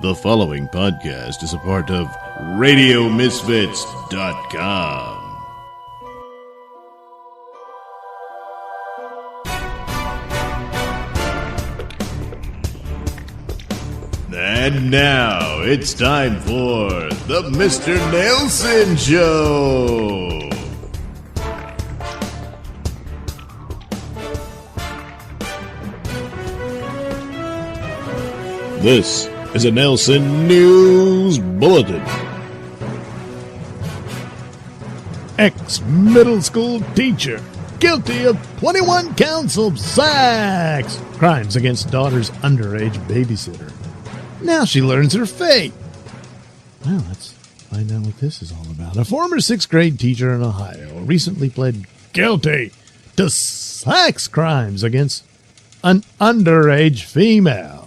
The following podcast is a part of RadioMisfits.com. And now it's time for the Mr. Nailsin Show. This is a Nailsin News Bulletin. Ex-middle school teacher guilty of 21 counts of sex crimes against daughter's underage babysitter. Now she learns her fate. Well, let's find out what this is all about. A former 6th grade teacher in Ohio recently pled guilty to sex crimes against an underage female.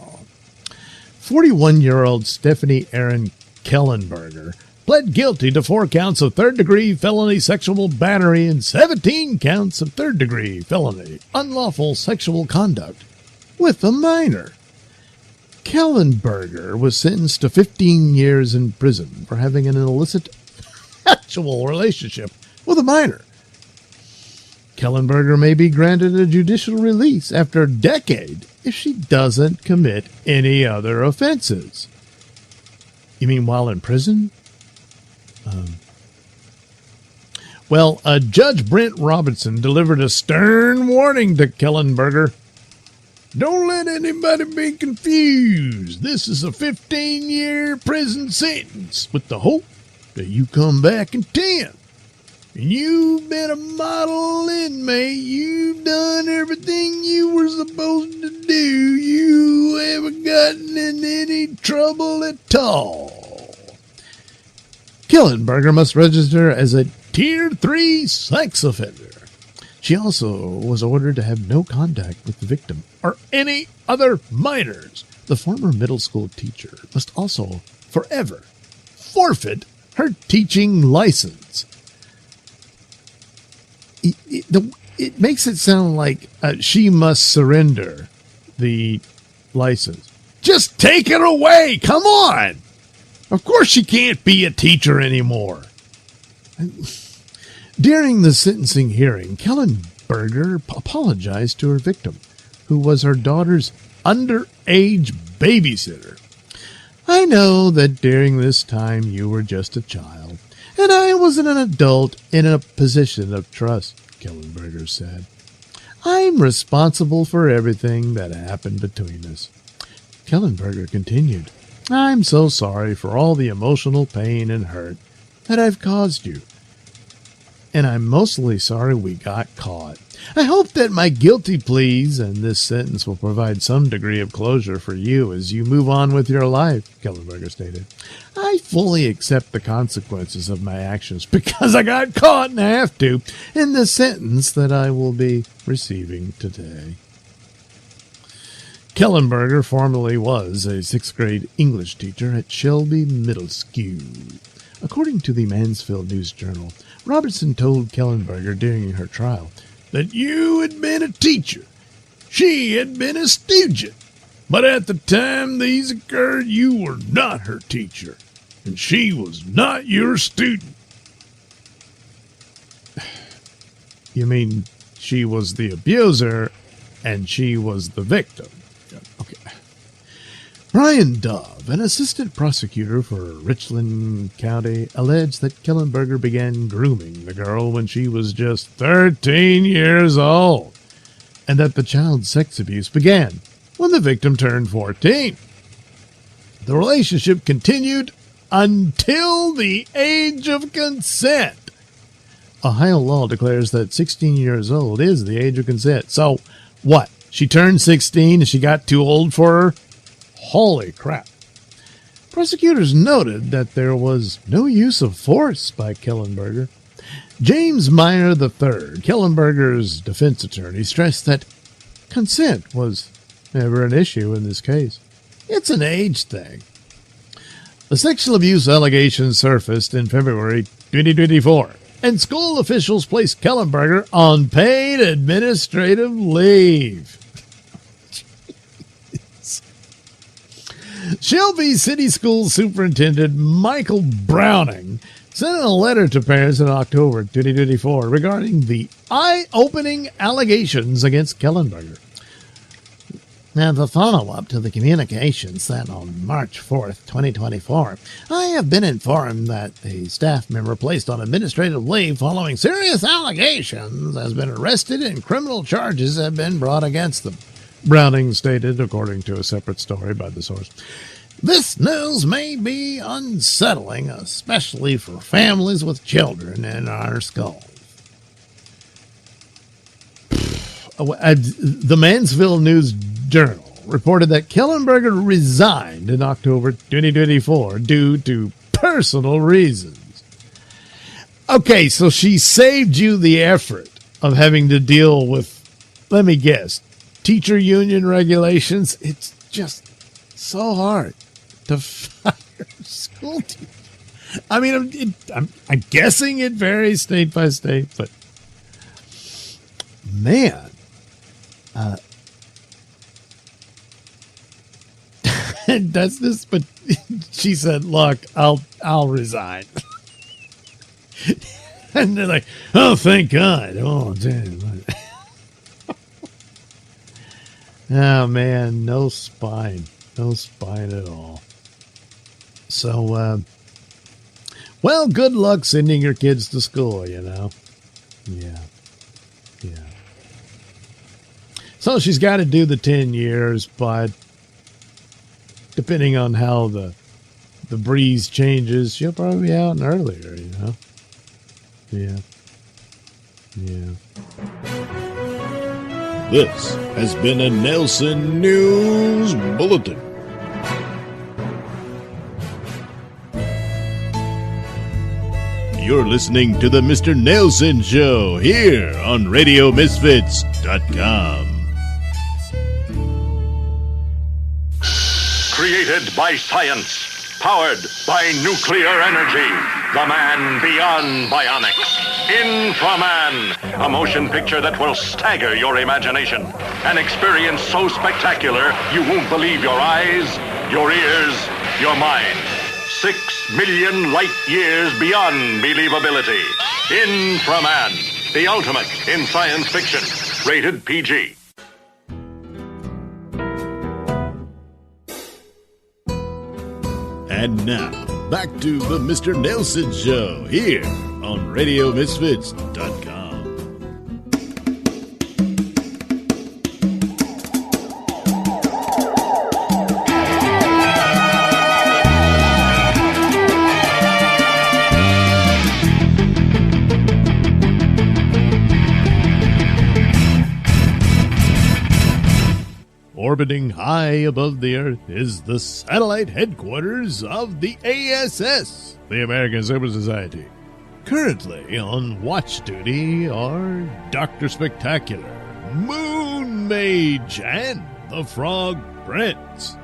41-year-old Stephanie Erin Kellenberger pled guilty to 4 counts of third-degree felony sexual battery and 17 counts of third-degree felony unlawful sexual conduct with a minor. Kellenberger was sentenced to 15 years in prison for having an illicit sexual relationship with a minor. Kellenberger may be granted a judicial release after a decade if she doesn't commit any other offenses. You mean while in prison? Judge Brent Robinson delivered a stern warning to Kellenberger. Don't let anybody be confused. This is a 15-year prison sentence with the hope that you come back in 10. And you've been a model inmate. You've done everything you were supposed to do. You haven't gotten in any trouble at all. Kellenberger must register as a Tier 3 sex offender. She also was ordered to have no contact with the victim or any other minors. The former middle school teacher must also forever forfeit her teaching license. It makes it sound like she must surrender the license. Just take it away. Come on. Of course she can't be a teacher anymore. During the sentencing hearing, Kellenberger apologized to her victim, who was her daughter's underage babysitter. I know that during this time you were just a child, and I wasn't an adult in a position of trust, Kellenberger said. I'm responsible for everything that happened between us. Kellenberger continued, I'm so sorry for all the emotional pain and hurt that I've caused you. And I'm mostly sorry we got caught. I hope that my guilty pleas and this sentence will provide some degree of closure for you as you move on with your life, Kellenberger stated. I fully accept the consequences of my actions because I got caught and I have to in the sentence that I will be receiving today. Kellenberger formerly was a 6th grade English teacher at Shelby Middle School. According to the Mansfield News Journal, Robertson told Kellenberger during her trial that you had been a teacher. She had been a student. But at the time these occurred, you were not her teacher, and she was not your student. You mean she was the abuser, and she was the victim? Okay. Brian Dove, an assistant prosecutor for Richland County, alleged that Kellenberger began grooming the girl when she was just 13 years old, and that the child's sex abuse began when the victim turned 14. The relationship continued until the age of consent. Ohio law declares that 16 years old is the age of consent. So, what? She turned 16 and she got too old for her? Holy crap. Prosecutors noted that there was no use of force by Kellenberger. James Meyer III, Kellenberger's defense attorney, stressed that consent was never an issue in this case. It's an age thing. The sexual abuse allegations surfaced in February 2024, and school officials placed Kellenberger on paid administrative leave. Shelby City School Superintendent Michael Browning sent a letter to parents in October 2024 regarding the eye-opening allegations against Kellenberger. Now, the follow-up to the communication sent on March 4th, 2024, I have been informed that a staff member placed on administrative leave following serious allegations has been arrested and criminal charges have been brought against them, Browning stated, according to a separate story by the source. This news may be unsettling, especially for families with children in our schools. The Mansfield News-Journal reported that Kellenberger resigned in October 2024 due to personal reasons. Okay, so she saved you the effort of having to deal with, let me guess, teacher union regulations. It's just so hard to fire school teachers. I mean, I'm guessing it varies state by state, but man, that's this. But she said, "Look, I'll resign," and they're like, "Oh, thank God!" Oh, damn. Oh man, no spine at all. So, well, good luck sending your kids to school, you know. Yeah. So she's got to do the 10 years, but depending on how the breeze changes, she'll probably be out earlier, you know. Yeah. This has been a Nailsin News Bulletin. You're listening to the Mr. Nailsin Show here on RadioMisfits.com. Created by science, powered by nuclear energy, the man beyond bionics. Infra, a motion picture that will stagger your imagination. An experience so spectacular you won't believe your eyes, your ears, your mind. 6 million light years beyond believability. Infra, the ultimate in science fiction. Rated PG. And now, back to the Mr. Nailsin Show here on RadioMisfits.com. Orbiting high above the Earth is the satellite headquarters of the ASS, the American Super Society. Currently on watch duty are Dr. Spectacular, Moon Mage, and the Frog Prince.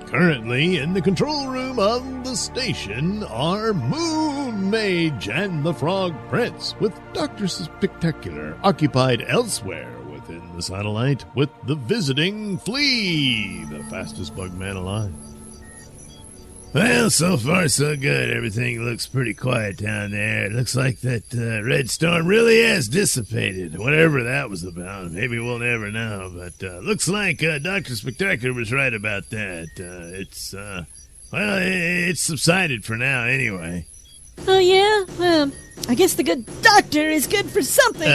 Currently in the control room of the station are Moon Mage and the Frog Prince, with Dr. Spectacular occupied elsewhere within the satellite with the visiting Flea, the fastest bug man alive. Well, so far so good. Everything looks pretty quiet down there. It looks like that red storm really has dissipated, whatever that was about. Maybe we'll never know, but looks like Dr. Spectacular was right about that. It's subsided for now anyway. Oh, yeah? Well, I guess the good doctor is good for something.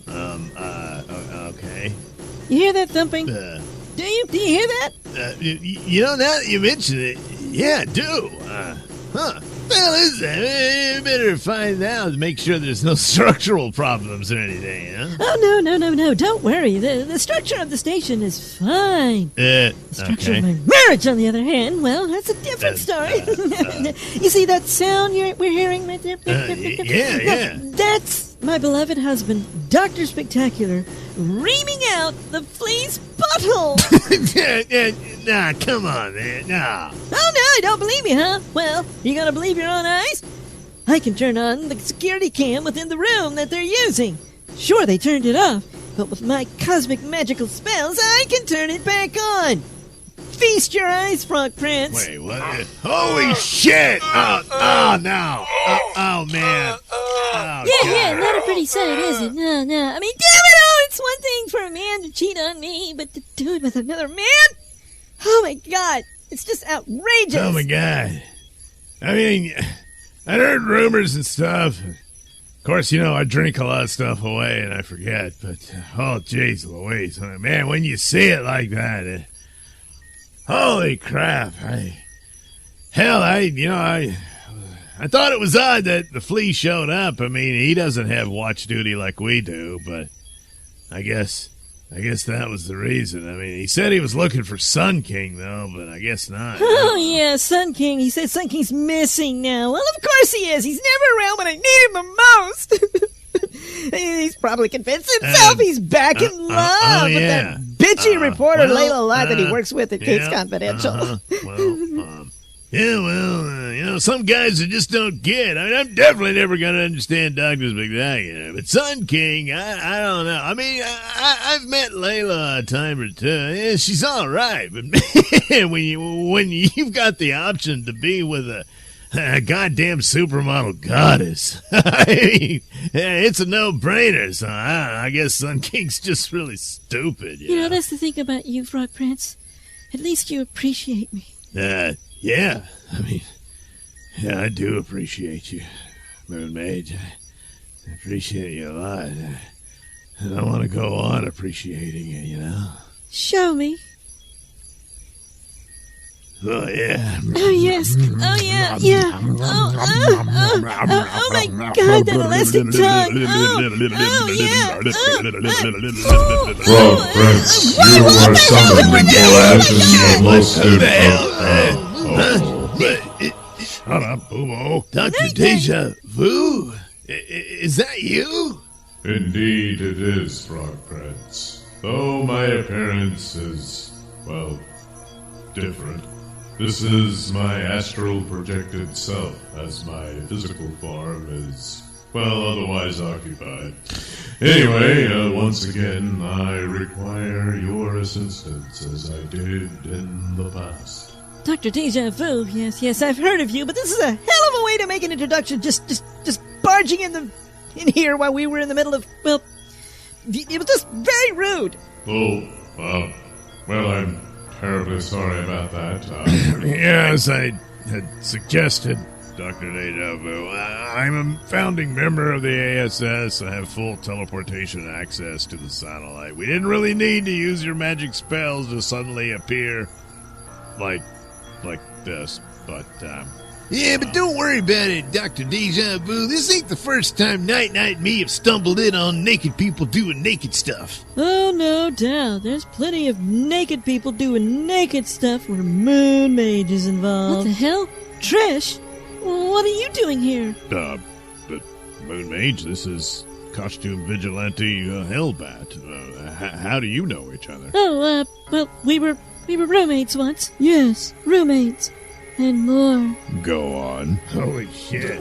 Okay. You hear that thumping? Do you hear that? You know, now that you mention it, yeah, I do. Well, listen, better find out to make sure there's no structural problems or anything, huh? Oh, no. Don't worry. The structure of the station is fine. The structure of my marriage, on the other hand, well, that's a different story. You see that sound we're hearing right there? Yeah. That's my beloved husband, Dr. Spectacular, reaming out the Flea's butthole. Nah, come on, man. Nah. Oh, no, you don't believe me, huh? Well, you gonna believe your own eyes? I can turn on the security cam within the room that they're using. Sure, they turned it off, but with my cosmic magical spells, I can turn it back on. feast your eyes, Frog Prince. Wait, what? Holy shit! Oh, no. Oh, man. Oh, Yeah, not a pretty sight, is it? No. I mean, damn it all, it's one thing for a man to cheat on me, but to do it with another man? Oh, my God. It's just outrageous. Oh, my God. I mean, I heard rumors and stuff. Of course, I drink a lot of stuff away and I forget, but, oh, jeez Louise. Man, when you see it like that, holy crap. I thought it was odd that the flea showed up. I mean, he doesn't have watch duty like we do, but I guess that was the reason. I mean, he said he was looking for Sun King, though, but I guess not. Oh, yeah, Sun King. He said Sun King's missing now. Well, of course he is. He's never around when I need him the most. He's probably convinced himself he's back in love with that bitchy reporter Layla Lott that he works with at Case Confidential. Some guys just don't get. I mean, I'm definitely never going to understand doctors like that, But Sun King, I don't know. I mean, I've met Layla a time or two. Yeah, she's all right. But man, when you've got the option to be with a goddamn supermodel goddess, I mean, it's a no-brainer. So I guess Sun King's just really stupid. You know, that's the thing about you, Frog Prince. At least you appreciate me. Yeah, I mean, I do appreciate you, Moon Mage. I appreciate you a lot. And I want to go on appreciating you, Show me. Oh, yeah. Oh, yes. Oh, yeah. Oh, my God, that elastic tongue. Oh, yeah. Frog Prince, you are summoned to the most Shut up, Boobo. Dr. Deja Vu? Is that you? Indeed it is, Frog Prince. Though my appearance is, well, different. This is my astral projected self, as my physical form is, well, otherwise occupied. Anyway, once again, I require your assistance, as I did in the past. Dr. Deja Vu, yes, I've heard of you, but this is a hell of a way to make an introduction, just barging in here while we were in the middle of, well, it was just very rude. Oh, well, I'm terribly sorry about that. Yes, I had suggested, Dr. Deja Vu. I'm a founding member of the ASS. I have full teleportation access to the satellite. We didn't really need to use your magic spells to suddenly appear like this, but, Yeah, but don't worry about it, Dr. Deja Vu. This ain't the first time Night and me have stumbled in on naked people doing naked stuff. Oh, no doubt. There's plenty of naked people doing naked stuff where Moon Mage is involved. What the hell? Trish? What are you doing here? But Moon Mage, this is Costume Vigilante Hellbat. How do you know each other? Oh, well, we were roommates once. Yes, roommates. And more. Go on. Holy shit.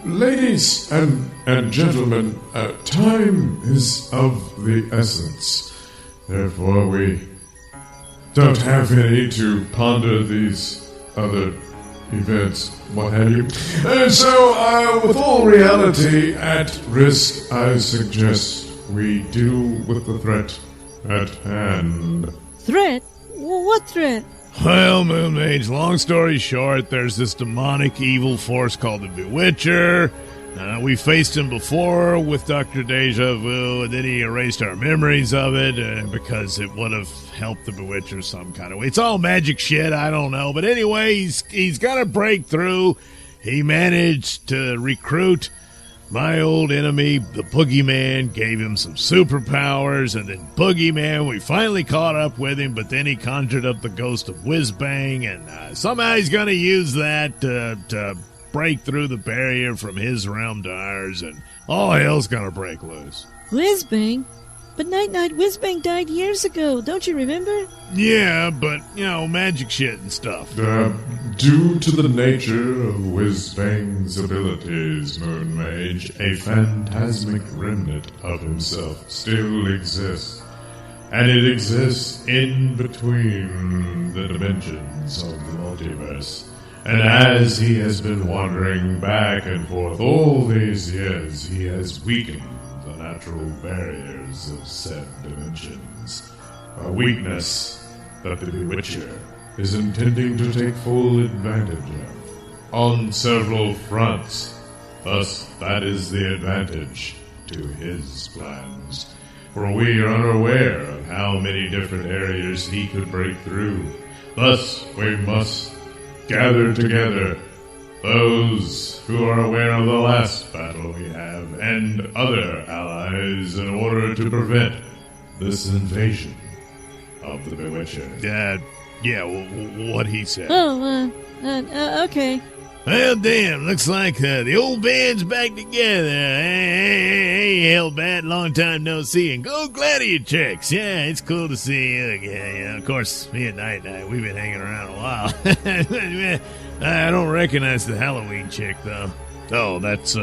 Ladies and gentlemen, time is of the essence. Therefore, we don't have any to ponder these other events, what have you. And so, with all reality at risk, I suggest we deal with the threat at hand. Threat? What threat? Well, Moon Mage, long story short, there's this demonic evil force called the Bewitcher. We faced him before with Dr. Deja Vu, and then he erased our memories of it because it would have helped the Bewitcher some kind of way. It's all magic shit, I don't know. But anyway, he's got a breakthrough. He managed to recruit my old enemy, the Boogeyman, gave him some superpowers, and then Boogeyman, we finally caught up with him, but then he conjured up the ghost of Whizbang, and somehow he's going to use that to break through the barrier from his realm to ours, and all hell's going to break loose. Whizbang? But Night Whizbang died years ago, don't you remember? Yeah, but, magic shit and stuff. Due to the nature of Whizbang's abilities, Moon Mage, a phantasmic remnant of himself still exists. and it exists in between the dimensions of the multiverse. And as he has been wandering back and forth all these years, he has weakened the natural barriers of said dimensions. A weakness that the Bewitcher is intending to take full advantage of on several fronts. Thus, that is the advantage to his plans. For we are unaware of how many different areas he could break through. Thus, we must gather together those who are aware of the last battle we have and other allies in order to prevent this invasion of the Bewitcher. What he said. Okay. Well, damn, looks like the old band's back together. Hey, Hellbat, long time no see, and go Gladiator chicks. Yeah, it's cool to see you again. Of course, me and Night, we've been hanging around a while. I don't recognize the Halloween chick, though. Oh, that's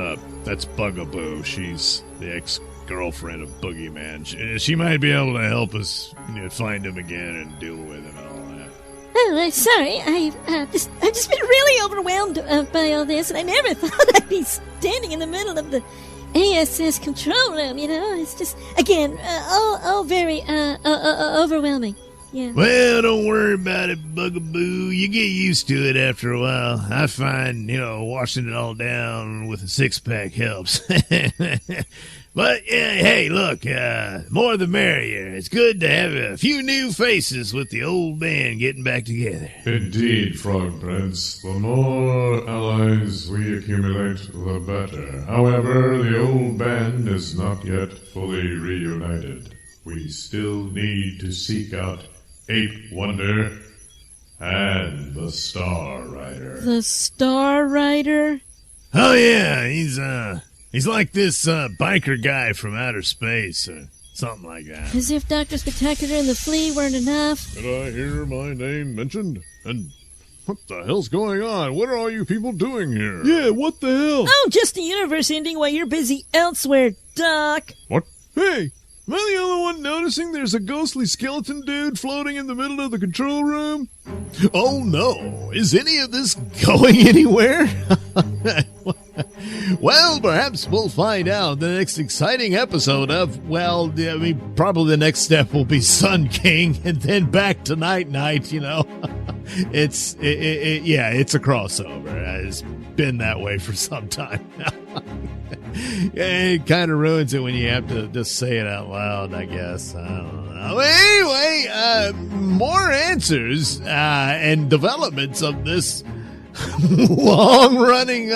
Bugaboo. She's the ex-girlfriend of Boogeyman. She might be able to help us find him again and deal with him and all that. Oh, sorry. I've just been really overwhelmed by all this, and I never thought I'd be standing in the middle of the ASS control room. It's just again all very overwhelming. Yeah. Well, don't worry about it, Bugaboo. You get used to it after a while. I find washing it all down with a six-pack helps. But, hey, look, more the merrier. It's good to have a few new faces with the old band getting back together. Indeed, Frog Prince. The more allies we accumulate, the better. However, the old band is not yet fully reunited. We still need to seek out Ape Wonder and the Star Rider. The Star Rider? Oh, yeah, he's like this biker guy from outer space or something like that. As if Dr. Spectacular and the Flea weren't enough. Did I hear my name mentioned? And what the hell's going on? What are all you people doing here? Yeah, what the hell? Oh, just the universe ending while you're busy elsewhere, Doc. What? Hey, am I the only one noticing there's a ghostly skeleton dude floating in the middle of the control room? Oh no, is any of this going anywhere? Well, perhaps we'll find out in the next exciting episode of, probably the next step will be Sun King and then back to Night. It's a crossover. It's been that way for some time now. It kind of ruins it when you have to just say it out loud, I guess. I don't know. Anyway, more answers and developments of this long-running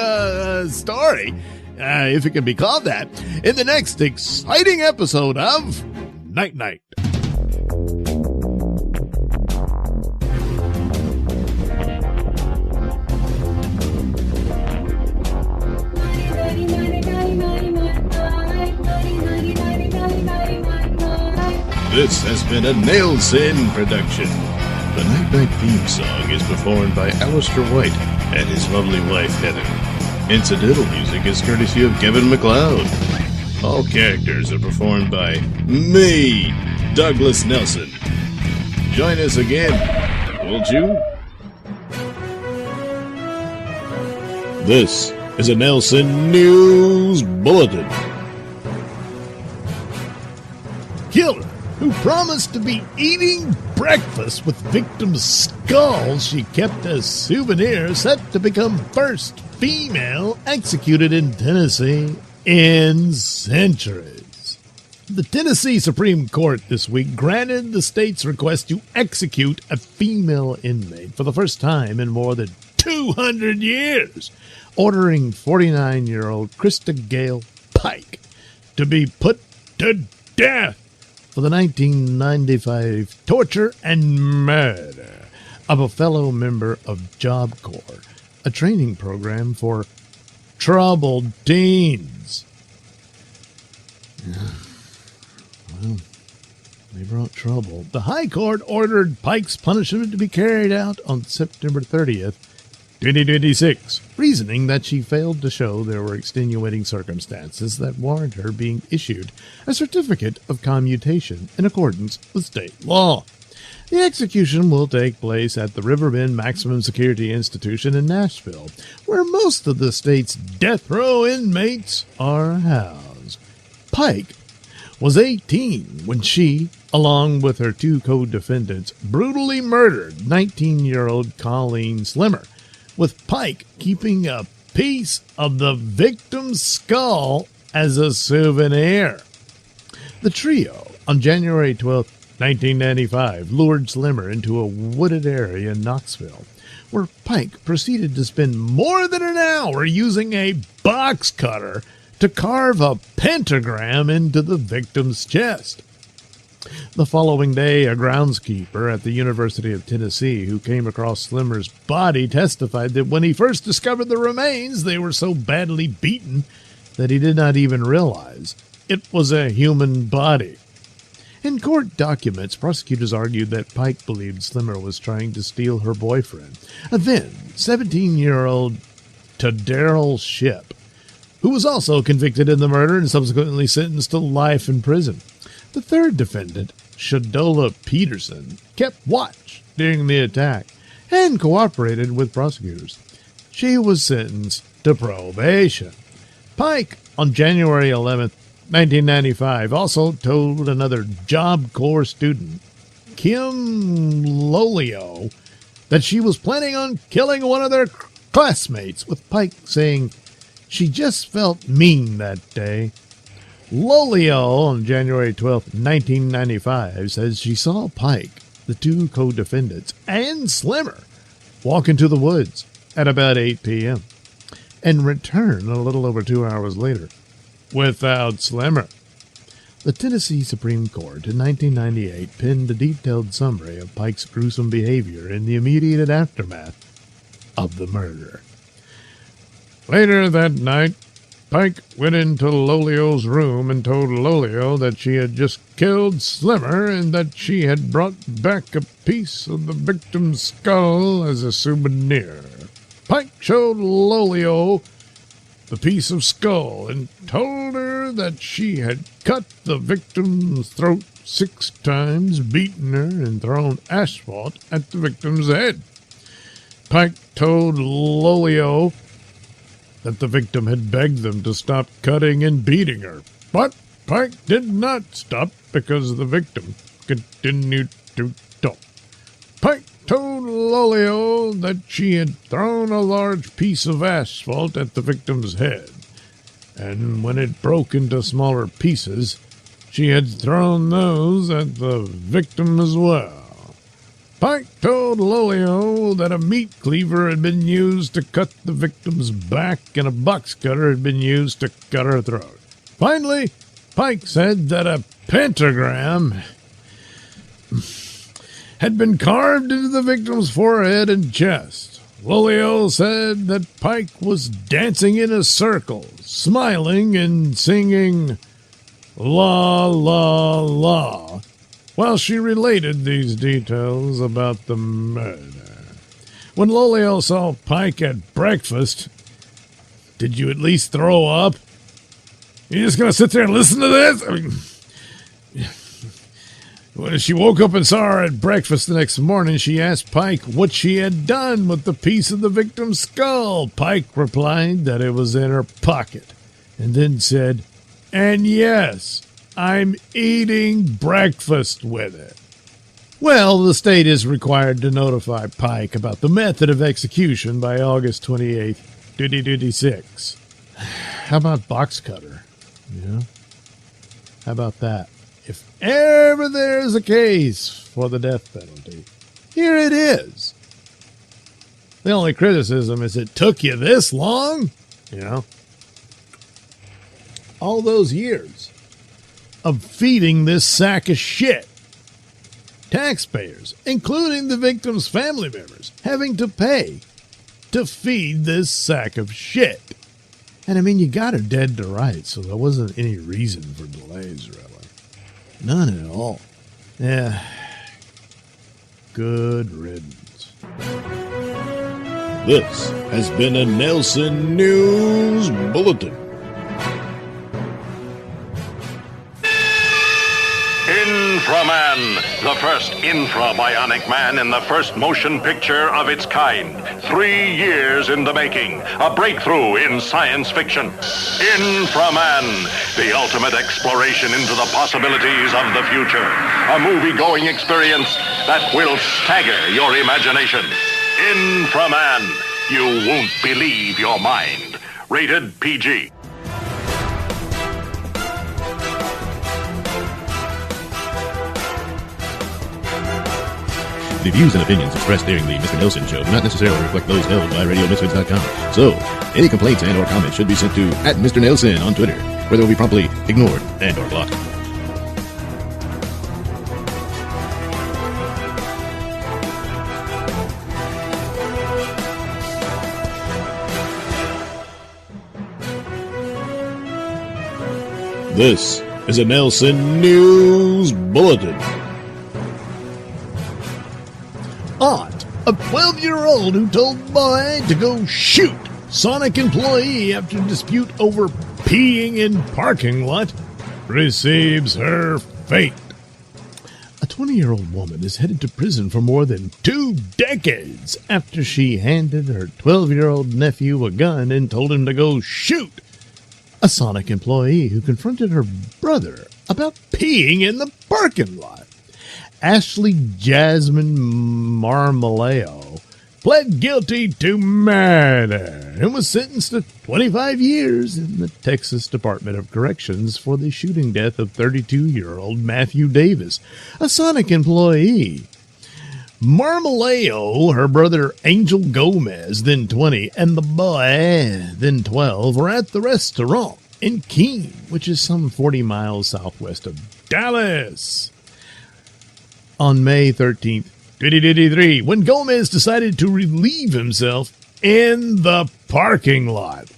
story, if it can be called that, in the next exciting episode of Night. This has been a Nailsin production. The Night theme song is performed by Alistair White and his lovely wife, Heather. Incidental music is courtesy of Kevin MacLeod. All characters are performed by me, Douglas Nelson. Join us again, won't you? This is a Nailsin News Bulletin. Killer who promised to be eating breakfast with victims' skulls she kept as souvenirs, set to become first female executed in Tennessee in centuries. The Tennessee Supreme Court this week granted the state's request to execute a female inmate for the first time in more than 200 years, ordering 49-year-old Krista Gale Pike to be put to death for the 1995 torture and murder of a fellow member of Job Corps, a training program for troubled teens. Well, they brought trouble. The High Court ordered Pike's punishment to be carried out on September 30th 2026, reasoning that she failed to show there were extenuating circumstances that warrant her being issued a certificate of commutation in accordance with state law. The execution will take place at the Riverbend Maximum Security Institution in Nashville, where most of the state's death row inmates are housed. Pike was 18 when she, along with her two co-defendants, brutally murdered 19-year-old Colleen Slimmer, with Pike keeping a piece of the victim's skull as a souvenir. The trio, on January 12, 1995, lured Slimmer into a wooded area in Knoxville, where Pike proceeded to spend more than an hour using a box cutter to carve a pentagram into the victim's chest. The following day, a groundskeeper at the University of Tennessee who came across Slimmer's body testified that when he first discovered the remains, they were so badly beaten that he did not even realize it was a human body. In court documents, prosecutors argued that Pike believed Slimmer was trying to steal her boyfriend, a then 17-year-old Daryl Shipp, who was also convicted in the murder and subsequently sentenced to life in prison. The third defendant, Shadola Peterson, kept watch during the attack and cooperated with prosecutors. She was sentenced to probation. Pike, on January 11, 1995, also told another Job Corps student, Kim Lolio, that she was planning on killing one of their classmates, with Pike saying she just felt mean that day. Lolio, on January 12, 1995, says she saw Pike, the two co-defendants, and Slimmer walk into the woods at about 8 p.m. and return a little over 2 hours later without Slimmer. The Tennessee Supreme Court in 1998 penned a detailed summary of Pike's gruesome behavior in the immediate aftermath of the murder. Later that night, Pike went into Lolio's room and told Lolio that she had just killed Slimmer and that she had brought back a piece of the victim's skull as a souvenir. Pike showed Lolio the piece of skull and told her that she had cut the victim's throat 6 times, beaten her, and thrown asphalt at the victim's head. Pike told Lolio that the victim had begged them to stop cutting and beating her. But Pike did not stop because the victim continued to talk. Pike told Lolio that she had thrown a large piece of asphalt at the victim's head, and when it broke into smaller pieces, she had thrown those at the victim as well. Pike told Lolio that a meat cleaver had been used to cut the victim's back and a box cutter had been used to cut her throat. Finally, Pike said that a pentagram had been carved into the victim's forehead and chest. Lolio said that Pike was dancing in a circle, smiling and singing "La, la, la," while she related these details about the murder. When Lolio saw Pike at breakfast, "Did you at least throw up? You just gonna sit there and listen to this?" I mean, when she woke up and saw her at breakfast the next morning, she asked Pike what she had done with the piece of the victim's skull. Pike replied that it was in her pocket, and then said, "And yes, I'm eating breakfast with it." Well, the state is required to notify Pike about the method of execution by August 28, 2026. How about box cutter? Yeah. How about that? If ever there's a case for the death penalty, here it is. The only criticism is it took you this long, all those years of feeding this sack of shit. Taxpayers, including the victim's family members, having to pay to feed this sack of shit. And I mean, you got her dead to rights, so there wasn't any reason for delays, really. None at all. Yeah. Good riddance. This has been a Nailsin News Bulletin. Infra-Man, the first infra-bionic man in the first motion picture of its kind. 3 years in the making, a breakthrough in science fiction. Infra-Man, the ultimate exploration into the possibilities of the future. A movie-going experience that will stagger your imagination. Infra-Man, you won't believe your mind. Rated PG. The views and opinions expressed during the Mr. Nailsin Show do not necessarily reflect those held by RadioMisfits.com. So, any complaints and or comments should be sent to @MrNailsin on Twitter, where they will be promptly ignored and or blocked. This is a Nailsin News Bulletin. Aunt, a 12-year-old who told boy to go shoot Sonic employee after dispute over peeing in parking lot, receives her fate. A 20-year-old woman is headed to prison for more than 2 decades after she handed her 12-year-old nephew a gun and told him to go shoot a Sonic employee who confronted her brother about peeing in the parking lot. Ashley Jasmine Marmaleo pled guilty to murder and was sentenced to 25 years in the Texas Department of Corrections for the shooting death of 32-year-old Matthew Davis, a Sonic employee. Marmaleo, her brother Angel Gomez, then 20, and the boy, then 12, were at the restaurant in Keene, which is some 40 miles southwest of Dallas. On May 13th, 2023, when Gomez decided to relieve himself in the parking lot.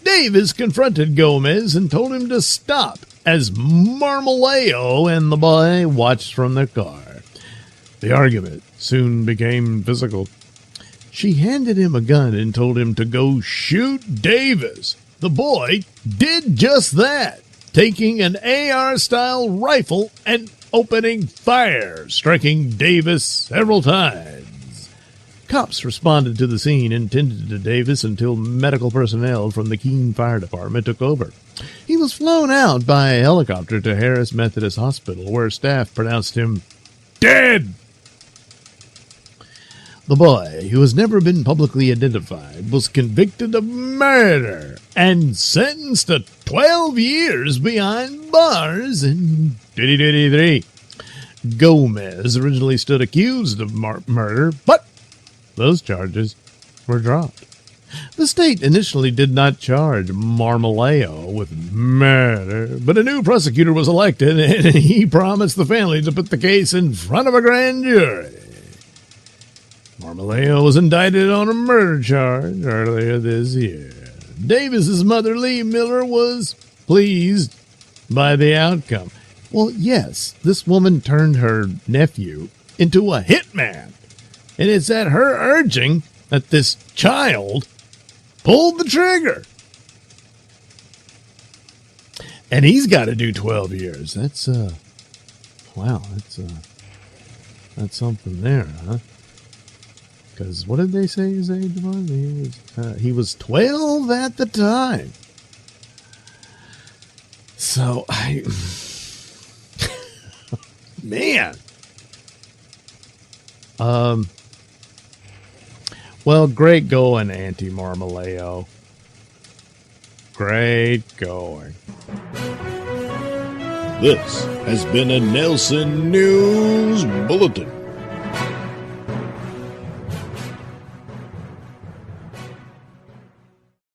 Davis confronted Gomez and told him to stop as Marmaleo and the boy watched from their car. The argument soon became physical. She handed him a gun and told him to go shoot Davis. The boy did just that, taking an AR-style rifle and opening fire, striking Davis several times. Cops responded to the scene and tended to Davis until medical personnel from the Keene Fire Department took over. He was flown out by a helicopter to Harris Methodist Hospital, where staff pronounced him dead. The boy, who has never been publicly identified, was convicted of murder and sentenced to 12 years behind bars in 2023. Gomez originally stood accused of murder, but those charges were dropped. The state initially did not charge Marmaleo with murder, but a new prosecutor was elected, and he promised the family to put the case in front of a grand jury. Marmaleo was indicted on a murder charge earlier this year. Davis's mother, Lee Miller, was pleased by the outcome. Well, yes, this woman turned her nephew into a hitman, and it's at her urging that this child pulled the trigger. And he's got to do 12 years. That's, wow, that's something there, huh? Because what did they say his age was? He was 12 at the time. So, man. Well, great going, Auntie Marmaleo. Great going. This has been a Nailsin News Bulletin.